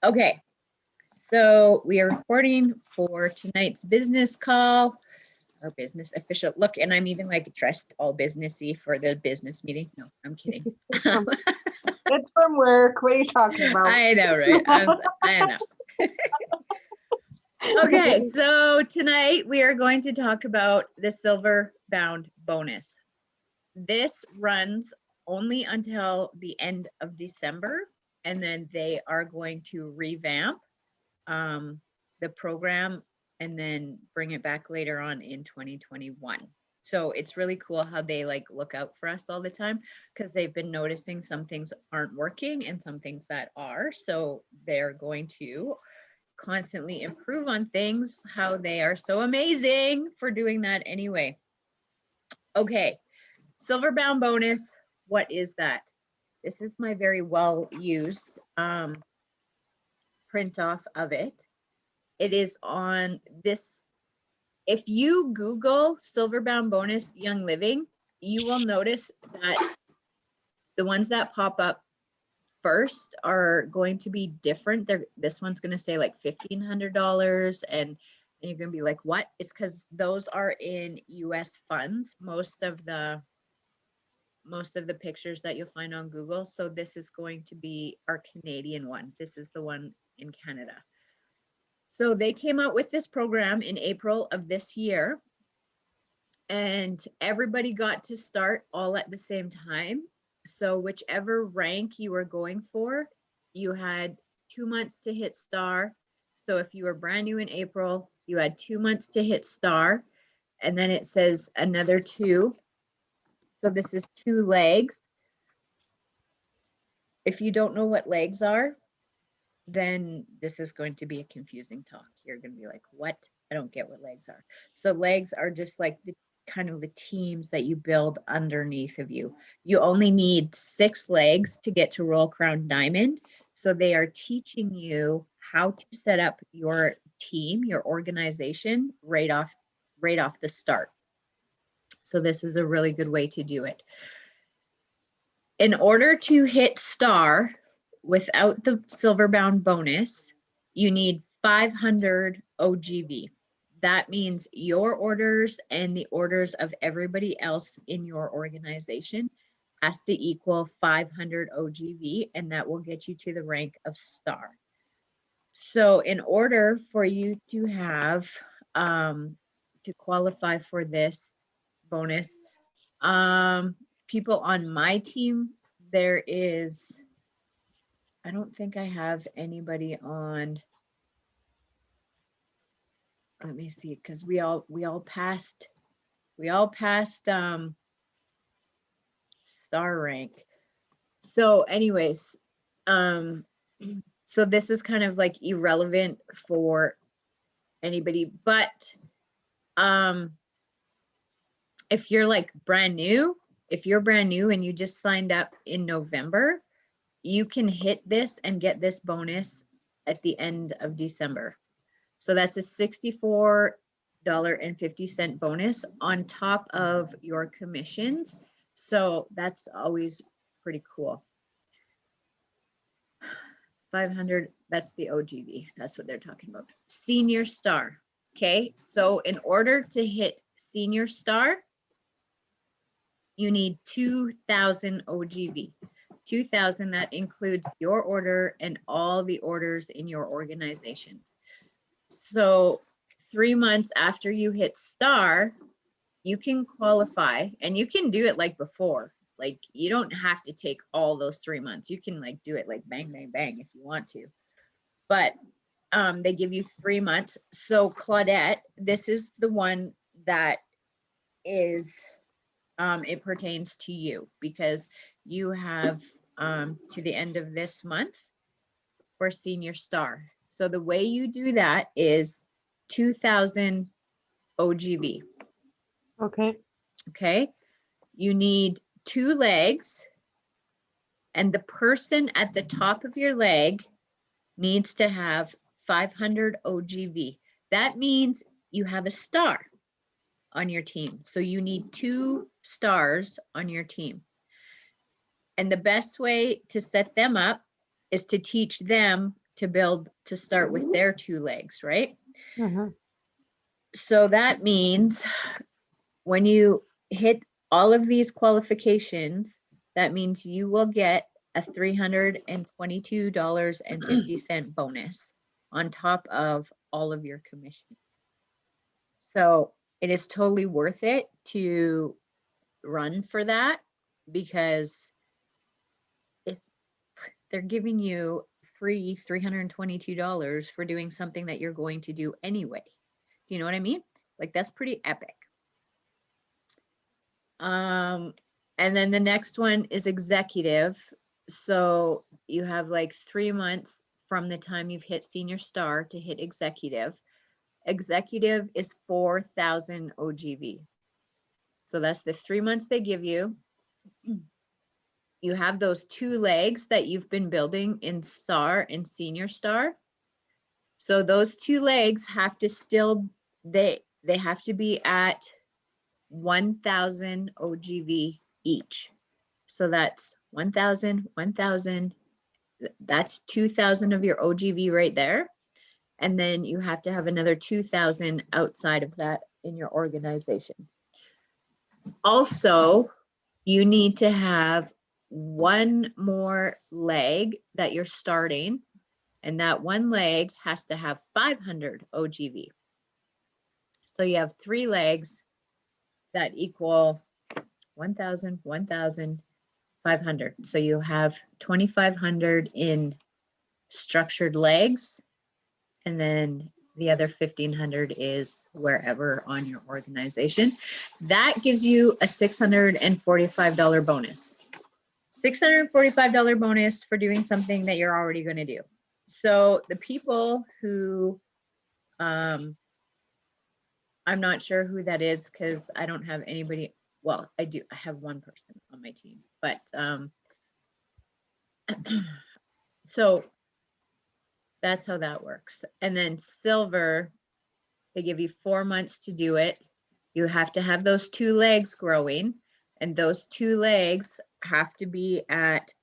Okay, so we are recording for tonight's business call, our business official look, and I'm even like dressed all businessy for the business meeting. No, I'm kidding. It's from work. What are you talking about? I know, right? I know. Okay, so tonight we are going to talk about the Silver Bound bonus. This runs only until the end of December, and then they are going to revamp the program and then bring it back later on in 2021. So it's really cool how they like look out for us all the time, because they've been noticing some things aren't working and some things that are. So they're going to constantly improve on things, how they are so amazing for doing that anyway. Okay, Silver Bound bonus, what is that? This is my very well used print off of it. It is on this. If you Google Silver Bound bonus Young Living, you will notice that the ones that pop up first are going to be different. This one's going to say like $1,500, and you're going to be like, what? It's because those are in US funds, most of the pictures that you'll find on Google. So this is going to be our Canadian one. This is the one in Canada. So they came out with this program in April of this year, and everybody got to start all at the same time. So whichever rank you were going for, you had 2 months to hit star. So if you were brand new in April, you had 2 months to hit star, and then it says another 2. So this is 2 legs. If you don't know what legs are, then this is going to be a confusing talk. You're going to be like, what? I don't get what legs are. So legs are just like the kind of the teams that you build underneath of you. You only need 6 legs to get to Royal Crown Diamond. So they are teaching you how to set up your team, your organization right off the start. So this is a really good way to do it. In order to hit star without the Silver Bound bonus, you need 500 OGV. That means your orders and the orders of everybody else in your organization has to equal 500 OGV, and that will get you to the rank of star. So in order for you to have to qualify for this bonus, people on my team, there is, I don't think I have anybody on, let me see, because we all passed star rank. So anyways, so this is kind of like irrelevant for anybody, but if you're like brand new, if you're brand new and you just signed up in November, you can hit this and get this bonus at the end of December. So that's a $64.50 bonus on top of your commissions. So that's always pretty cool. 500, that's the OGV. That's what they're talking about. Senior star. Okay, so in order to hit senior star, you need 2,000 OGV. 2,000, that includes your order and all the orders in your organizations. So 3 months after you hit star, you can qualify, and you can do it like before. Like you don't have to take all those 3 months. You can like do it like bang, bang, bang if you want to. But they give you 3 months. So Claudette, this is the one that is, it pertains to you because you have to the end of this month for senior star. So the way you do that is 2,000 OGV. Okay. Okay. You need 2 legs, and the person at the top of your leg needs to have 500 OGV. That means you have a star on your team. So you need 2 stars on your team. And the best way to set them up is to teach them to start with their 2 legs, right? Mhm. So that means when you hit all of these qualifications, that means you will get a $322.50 bonus on top of all of your commissions. So it is totally worth it to run for that because they're giving you free $322 for doing something that you're going to do anyway. Do you know what I mean? Like that's pretty epic. And then the next one is executive. So you have like 3 months from the time you've hit senior star to hit executive. Executive is 4,000 OGV. So that's the 3 months they give you. You have those 2 legs that you've been building in star and senior star. So those 2 legs have to still, they have to be at 1,000 OGV each. So that's 1,000, 1,000, that's 2,000 of your OGV right there. And then you have to have another 2,000 outside of that in your organization. Also, you need to have 1 more leg that you're starting, and that 1 leg has to have 500 OGV. So you have 3 legs that equal 1,000, 1,000, 500. So you have 2,500 in structured legs, and then the other 1,500 is wherever on your organization. That gives you a $645 bonus. $645 bonus for doing something that you're already going to do. So the people who, I'm not sure who that is because I don't have anybody. Well, I do. I have 1 person on my team, but so that's how that works. And then silver, they give you 4 months to do it. You have to have those 2 legs growing, and those 2 legs have to be at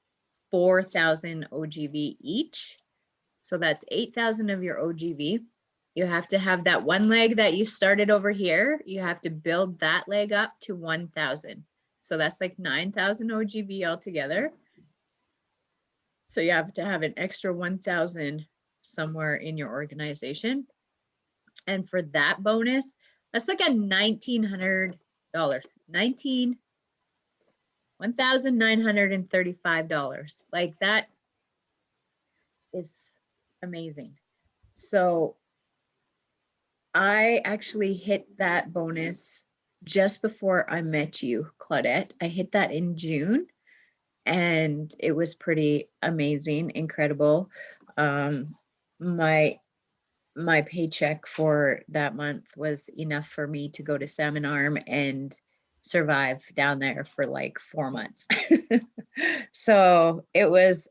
4,000 OGV each. So that's 8,000 of your OGV. You have to have that 1 leg that you started over here. You have to build that leg up to 1,000. So that's like 9,000 OGV altogether. So you have to have an extra 1,000 somewhere in your organization. And for that bonus, that's like a $1,900, $1,935. Like that is amazing. So I actually hit that bonus just before I met you, Claudette. I hit that in June, and it was pretty amazing, incredible. My paycheck for that month was enough for me to go to Salmon Arm and survive down there for like 4 months. So it was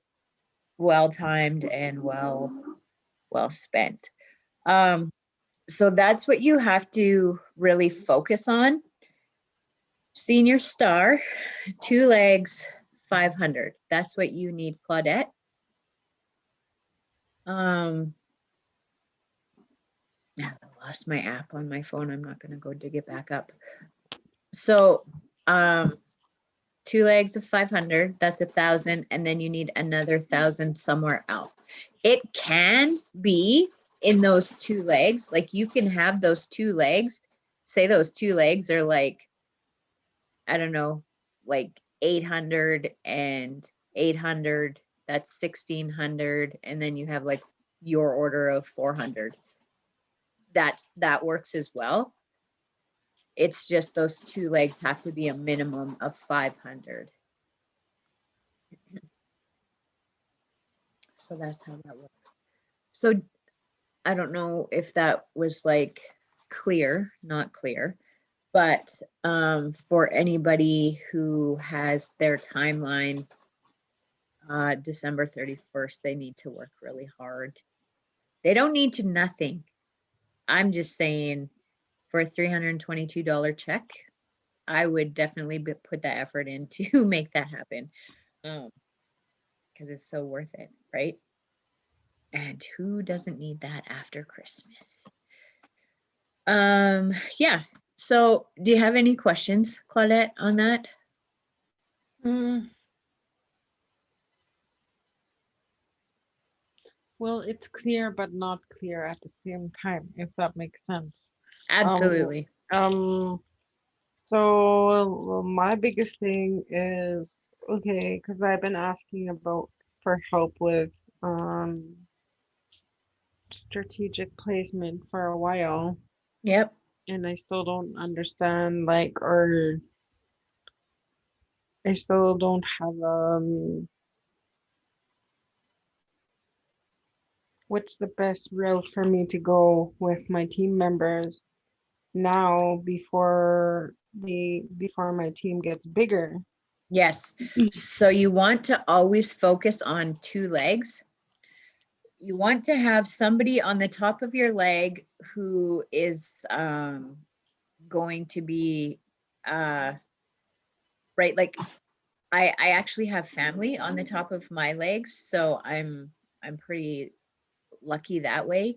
well timed and well spent. So that's what you have to really focus on. Senior star, 2 legs, 500. That's what you need, Claudette. I lost my app on my phone. I'm not going to go dig it back up. So 2 legs of 500, that's 1,000, and then you need another 1,000 somewhere else. It can be in those 2 legs. Like you can have those 2 legs. Say those 2 legs are like, I don't know, like 800 and 800. That's 1,600, and then you have like your order of 400. That works as well. It's just those 2 legs have to be a minimum of 500. So that's how that works. So I don't know if that was like clear, not clear, but for anybody who has their timeline, December 31st, they need to work really hard. They don't need to nothing. I'm just saying for a $322 check, I would definitely put that effort in to make that happen, because it's so worth it, right? And who doesn't need that after Christmas? Yeah. So do you have any questions, Claudette, on that? Mm. Well, it's clear but not clear at the same time, if that makes sense. Absolutely. So my biggest thing is, okay, because I've been asking about for help with um strategic placement for a while, Yep. and I still don't understand, like, or I still don't have what's the best route for me to go with my team members now before my team gets bigger. Yes. So you want to always focus on two legs. You want to have somebody on the top of your leg who is going to be right. Like I actually have family on the top of my legs, so I'm pretty lucky that way,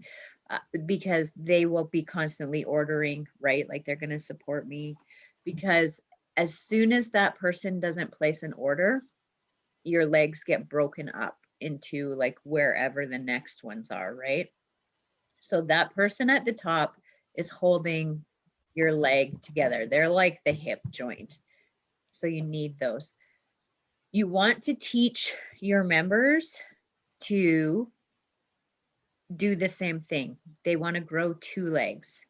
because they will be constantly ordering, right? Like they're going to support me, because as soon as that person doesn't place an order, your legs get broken up into like wherever the next ones are, right? So that person at the top is holding your leg together. They're like the hip joint. So you need those. You want to teach your members to do the same thing. They want to grow two legs.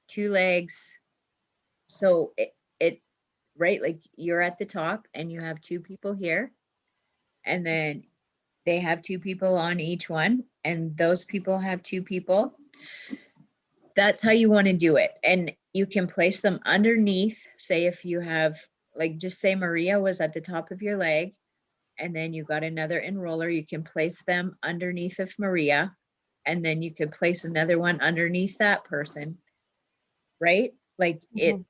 Two legs. So it right, like you're at the top and you have two people here, and then they have two people on each one, and those people have two people. That's how you want to do it. And you can place them underneath. Say if you have, like, just say Maria was at the top of your leg, and then you got another enroller, you can place them underneath of Maria, and then you could place another one underneath that person, right? Like it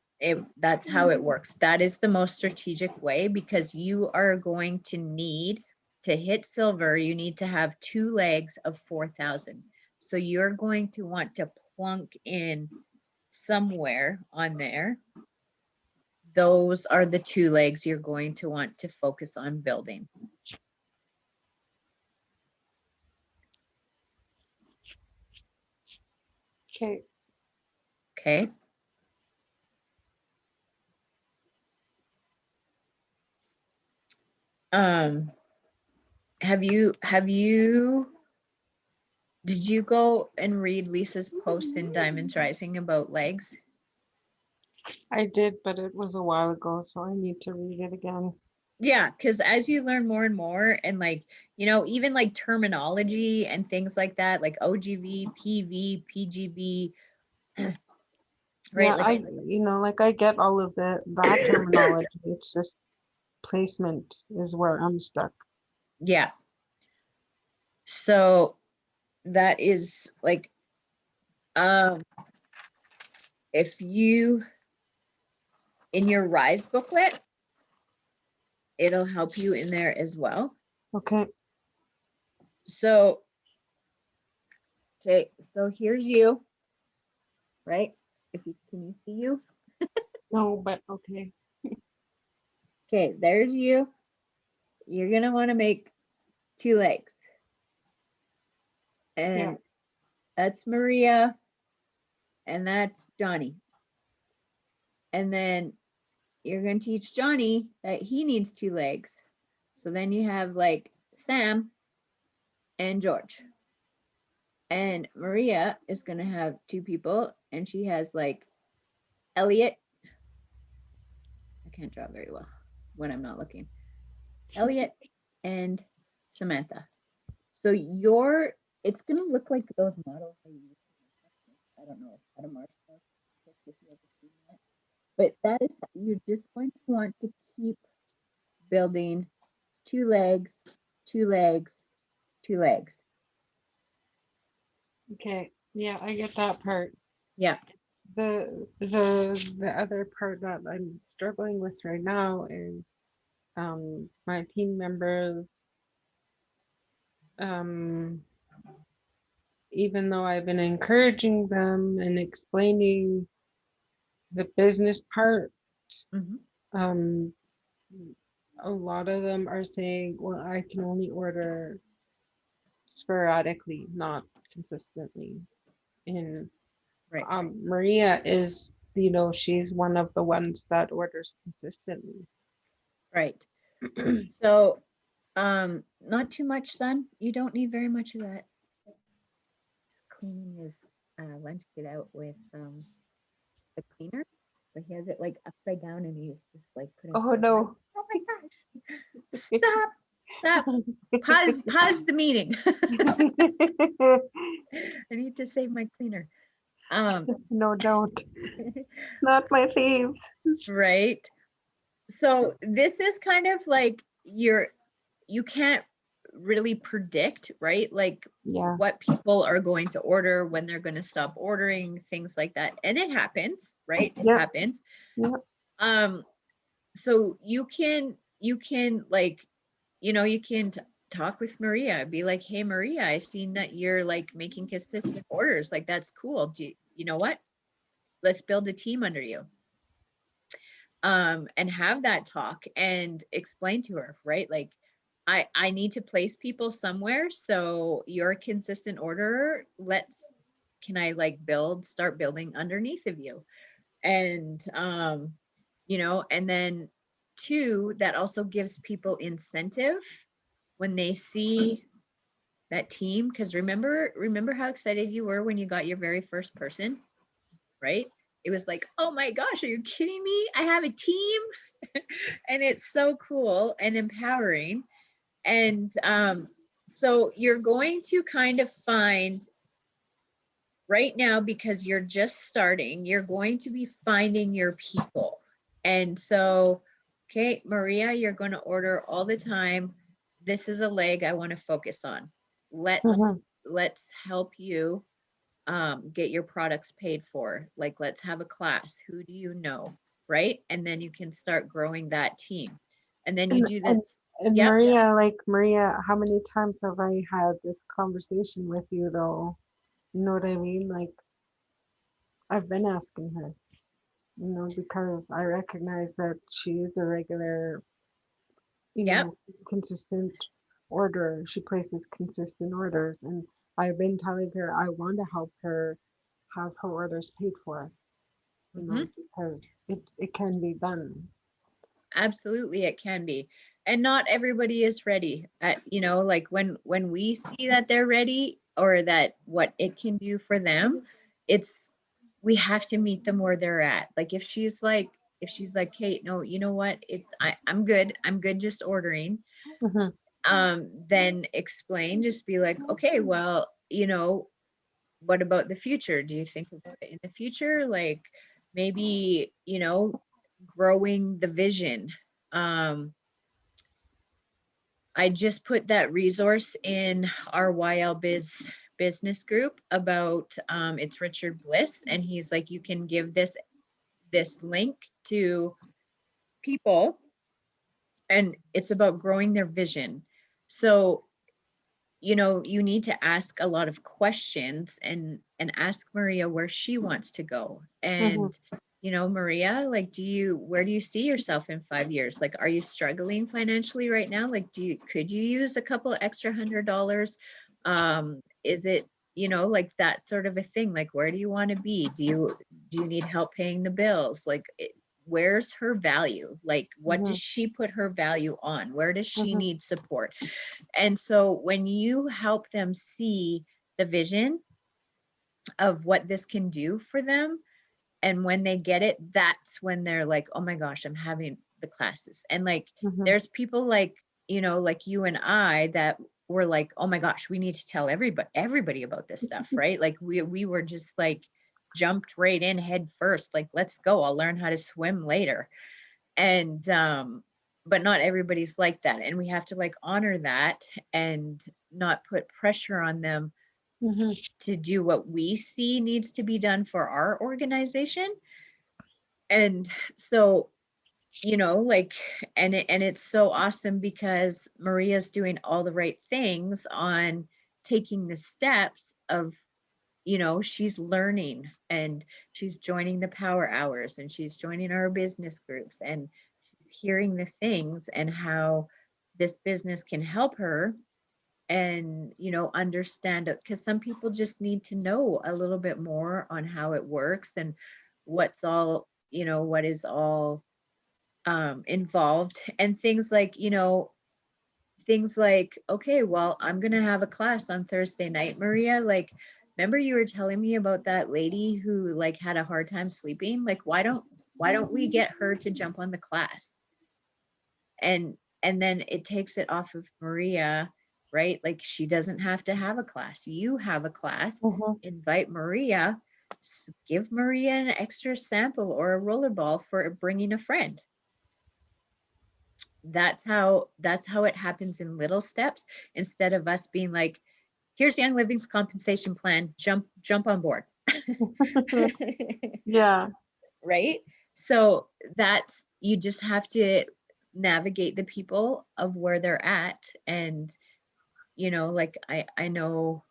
that's how it works. That is the most strategic way, because you are going to need to hit silver, you need to have two legs of 4,000. So you're going to want to plunk in somewhere on there. Those are the two legs you're going to want to focus on building. Okay. Okay. Um, have you did you go and read Lisa's post in Diamonds Rising about legs? I did, but it was a while ago, so I need to read it again. Yeah, because as you learn more and more, and like, even like terminology and things like that, like OGV, PV, PGV, right? Yeah, Like, like I get all of that terminology. It's just placement is where I'm stuck. yeah. So that is like, um, if you, in your Rise booklet, it'll help you in there as well. Okay. So, okay, so here's you, right? Can you see you? No, but okay. Okay, there's you. You're gonna want to make two legs. And Yeah. that's Maria, and that's Johnny. And then you're gonna teach Johnny that he needs two legs. So then you have like Sam and George. And Maria is gonna have two people, and she has like Elliot. I can't draw very well when I'm not looking. Elliot and Samantha. So it's gonna look like those models I use. I don't know how to mark those if you ever seen that. But that is, you're just going to want to keep building two legs, two legs, two legs. Okay. Yeah, I get that part. Yeah. The other part that I'm struggling with right now is my team members um even though I've been encouraging them and explaining the business part, Mhm. um, a lot of them are saying, well, I can only order sporadically, not consistently. And Right. Maria is, she's one of the ones that orders consistently. Right. So, not too much sun. You don't need very much of that. Cleaning his lunch kit out with the cleaner. So he has it like upside down and he's just like putting Oh stuff on it. no. Oh my gosh. Stop. Stop. Pause the meeting. I need to save my cleaner. Um No, don't. Not my fave. right. So this is kind of like you can't really predict, right? Like Yeah. what people are going to order, when they're going to stop ordering, things like that. And it happens, right? It Yep. happens. Yep. Um, so you can like, you can talk with Maria, be like, hey Maria, I seen that you're like making consistent orders. Like that's cool. You know what? Let's build a team under you. And have that talk and explain to her, right? Like, I need to place people somewhere. So you're a consistent orderer. Can I like start building underneath of you? And, and then two, that also gives people incentive when they see that team. Cause remember how excited you were when you got your very first person, right? It was like, oh my gosh, are you kidding me? I have a team. And it's so cool and empowering. And so you're going to kind of find right now, because you're just starting, you're going to be finding your people. And so, okay, Maria, you're going to order all the time. This is a leg I want to focus on. Let's Mhm. let's help you get your products paid for. Like, let's have a class. Who do you know? Right. And then you can start growing that team. And then you And do and this. and Yep. Maria, Maria, how many times have I had this conversation with you though? You know what I mean? Like I've been asking her, because I recognize that she is a regular, Yep. consistent orderer. She places consistent orders, and I've been telling her I want to help her have her orders paid for, Hmm. because it can be done. Absolutely, it can be. And not everybody is ready. Like when we see that they're ready or that what it can do for them, it's we have to meet them where they're at. Like if she's like, Kate, no, you know what? I'm good. I'm good just ordering. Hmm. Then explain, just be like, okay, well, what about the future? Do you think in the future, like maybe, growing the vision? Um, I just put that resource in our YL Biz business group about it's Richard Bliss, and he's like, you can give this link to people, and it's about growing their vision. So you need to ask a lot of questions and ask Maria where she wants to go. Hmm. And Maria, like, where do you see yourself in 5 years? Like, are you struggling financially right now? Like, could you use a couple extra $100? Is it, like that sort of a thing? Like, where do you want to be? Do you need help paying the bills? Like, where's her value? Like, what does Hmm. she put her value on? Where does she Hmm. need support? And so when you help them see the vision of what this can do for them, and when they get it, that's when they're like, oh my gosh, I'm having the classes. And like, Hmm. there's people like, like you and I that were like, oh my gosh, we need to tell everybody about this stuff, right? Like we were just like jumped right in head first, like, let's go, I'll learn how to swim later. And but not everybody's like that, and we have to like honor that and not put pressure on them Hmm. to do what we see needs to be done for our organization. And so like, and it's so awesome because Maria's doing all the right things on taking the steps of, you know, she's learning and she's joining the power hours and she's joining our business groups and she's hearing the things and how this business can help her and, you know, understand it, because some people just need to know a little bit more on how it works and what's all, you know, what is all involved, and things like, you know, things like, okay, well, I'm going to have a class on Thursday night, Maria. Like, remember you were telling me about that lady who like had a hard time sleeping? Like, why don't we get her to jump on the class? And then it takes it off of Maria, right? Like, she doesn't have to have a class. You have a class, Mhm. invite Maria, give Maria an extra sample or a rollerball for bringing a friend. That's how it happens in little steps, instead of us being like, here's Young Living's compensation plan, jump on board. Yeah. Right? So that's, you just have to navigate the people of where they're at. And, you know, like I know,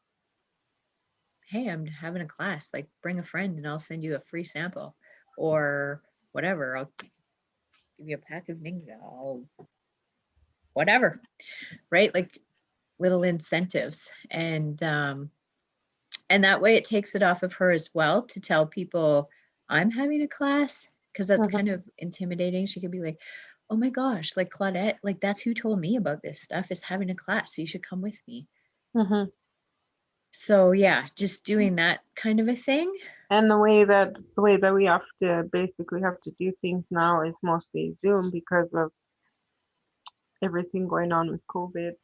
hey, I'm having a class, like bring a friend and I'll send you a free sample or whatever. I'll give you a pack of Ninja, whatever, right? Like little incentives. And that way it takes it off of her as well to tell people I'm having a class, because that's Mhm. kind of intimidating. She could be like, oh my gosh, like Claudette, like that's who told me about this stuff, is having a class. So you should come with me. Mhm. So yeah, just doing that kind of a thing. And the way that we have to basically have to do things now is mostly Zoom because of everything going on with COVID.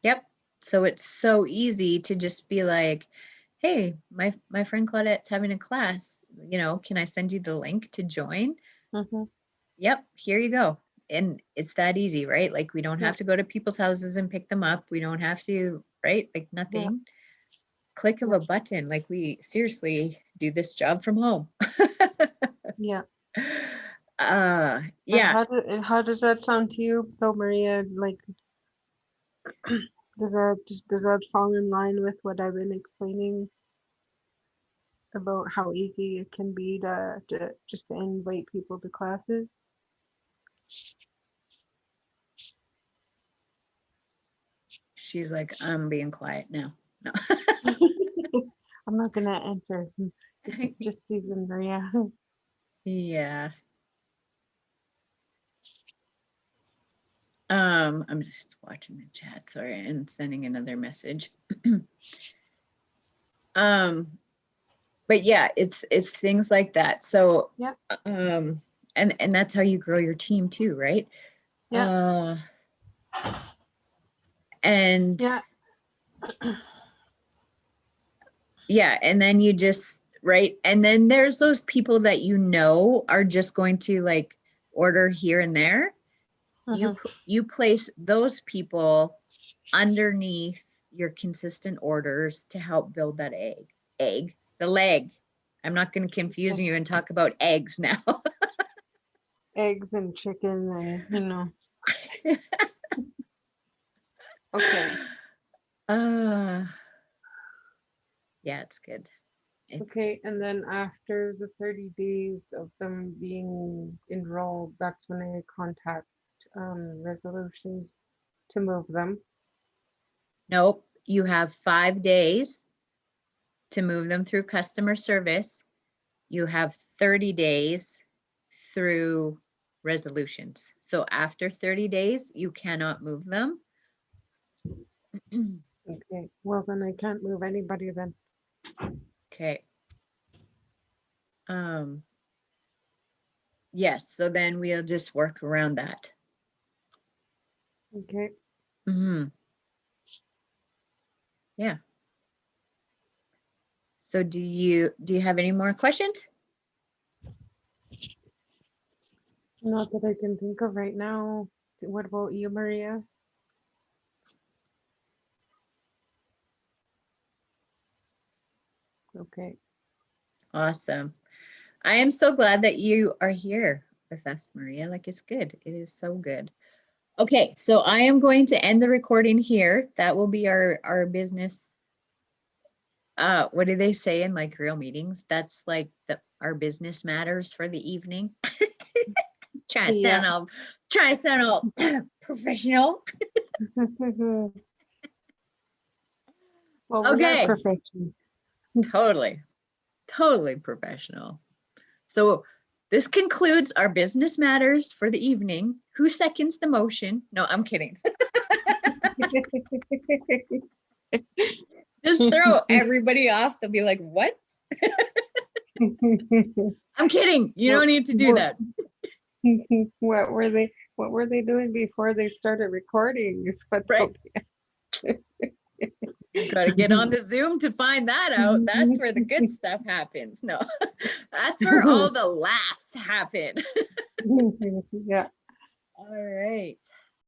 Yep. So it's so easy to just be like, hey, my friend Claudette's having a class, you know, can I send you the link to join? Mhm. Yep, here you go. And it's that easy, right? Like, we don't Yeah. have to go to people's houses and pick them up. We don't have to, right? Like, Yeah. nothing. Click of Yeah. a button. Like, we seriously do this job from home. Yeah. And Yeah. how does that sound to you, though, Maria? Like, does that fall in line with what I've been explaining about how easy it can be to just to invite people to classes? She's like, I'm being quiet now. No. I'm not gonna answer. Just Susan, Maria. Yeah. I'm just watching the chat, sorry, and sending another message. But yeah, it's things like that. So Yeah. and that's how you grow your team too, right? Yeah. And Yeah. yeah, and then you just, right, and then there's those people that you know are just going to like order here and there. Mhm. You place those people underneath your consistent orders to help build that the leg. I'm not going to confuse Okay. you and talk about eggs now. Eggs and chicken Okay. Yeah, it's good. Okay. And then after the 30 days of them being enrolled, that's when I contact resolutions to move them. Nope, you have 5 days to move them through customer service. You have 30 days through resolutions. So after 30 days, you cannot move them. Okay. Well, then I can't move anybody then. Okay. Yes, so then we'll just work around that. Okay. Yeah. So do you have any more questions? Not that I can think of right now. What about you, Maria? Okay. Awesome. I am so glad that you are here with us, Maria. Like, it's good. It is so good. Okay, so I am going to end the recording here. That will be our business what do they say in like real meetings? That's like our business matters for the evening. Try to sound all professional. Well, we Okay. are professional. Totally professional. So this concludes our business matters for the evening. Who seconds the motion? No, I'm kidding. Just throw everybody off. They'll be like, what? I'm kidding. You don't need to do that. What were they doing before they started recording? Is what Right. Gotta get on the Zoom to find that out. That's where the good stuff happens. No, that's where all the laughs happen. Yeah. All right.